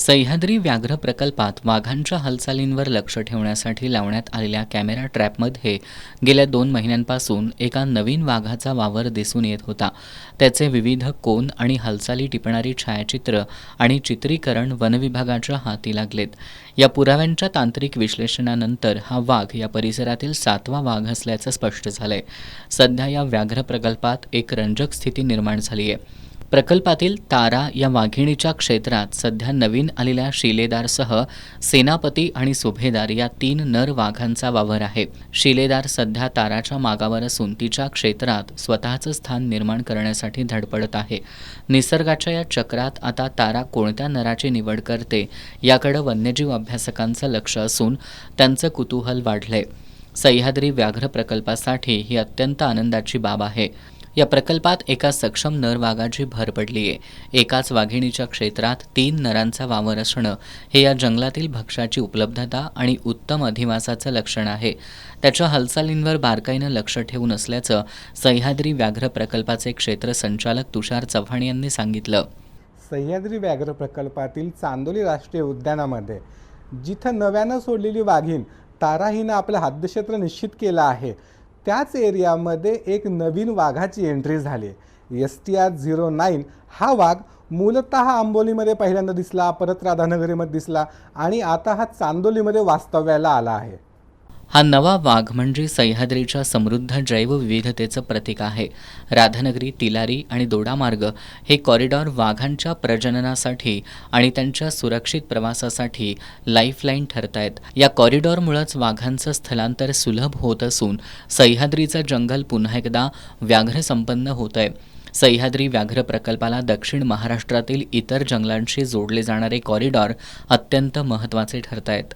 सह्याद्री व्याघ्र प्रकल्पात वाघांच्या हालचालींवर लक्ष ठेवण्यासाठी लावण्यात आलेल्या कॅमेरा ट्रॅपमध्ये गेल्या 2 महिन्यांपासून एका नवीन वाघाचा वावर दिसून येत होता. त्याचे विविध कोन आणि हालचाली टिपणारी छायाचित्र आणि चित्रीकरण वनविभागाच्या हाती लागलेत. या पुराव्यांच्या तांत्रिक विश्लेषणानंतर हा वाघ या परिसरातील 7वा वाघ असल्याचं स्पष्ट झालंय. सध्या या व्याघ्र प्रकल्पात एक रंजक स्थिती निर्माण झाली आहे. प्रकल्पातील तारा या वाघिणीच्या क्षेत्रात सध्या नवीन आलेल्या शिलेदारसह सेनापती आणि सुभेदार या 3 नर वाघांचा वावर आहे. शिलेदार सध्या ताराच्या मागावर असून तिच्या क्षेत्रात स्वतःचं स्थान निर्माण करण्यासाठी धडपडत आहे. निसर्गाच्या या चक्रात आता तारा कोणत्या नराची निवड करते याकडे वन्यजीव अभ्यासकांचं लक्ष असून त्यांचं कुतूहल वाढलंय. सह्याद्री व्याघ्र प्रकल्पासाठी ही अत्यंत आनंदाची बाब आहे. या प्रकल्पात एका सक्षम नर वाघाची भर पडली आहे. एकाच वाघिणीच्या क्षेत्रात 3 नरांचा वावर असणं हे या जंगलातील भक्ष्याची उपलब्धता आणि उत्तम अधिवासाचं लक्षण आहे. त्याच्या हालचालींवर बारकाईनं लक्ष ठेवून असल्याचं सह्याद्री व्याघ्र प्रकल्पाचे क्षेत्र संचालक तुषार चव्हाण यांनी सांगितलं. सह्याद्री व्याघ्र प्रकल्पातील चांदोली राष्ट्रीय उद्यानामध्ये जिथं नव्यानं सोडलेली वाघीण तारा हिनं आपलं हद्दक्षेत्र निश्चित केलं आहे, त्याच एरियामध्ये एक नवीन वाघाची एंट्री झाली. STR-09 हा वाघ मूलतः आंबोलीमध्ये पहिल्यांदा दिसला, परत राधानगरीमध्ये दिसला आणि आता हा चांदोलीमध्ये वास्तव्याला आला आहे. हा नवा वाघ म्हणजे सह्याद्रीच्या समृद्ध जैवविविधतेचं प्रतीक आहे. राधानगरी, तिलारी आणि दोडामार्ग हे कॉरिडॉर वाघांच्या प्रजननासाठी आणि त्यांच्या सुरक्षित प्रवासासाठी लाईफलाईन ठरत आहेत. या कॉरिडॉरमुळेच वाघांचं स्थलांतर सुलभ होत असून सह्याद्रीचं जंगल पुन्हा एकदा व्याघ्रसंपन्न होत आहे. सह्याद्री व्याघ्र प्रकल्पाला दक्षिण महाराष्ट्रातील इतर जंगलांशी जोडले जाणारे कॉरिडॉर अत्यंत महत्त्वाचे ठरत आहेत.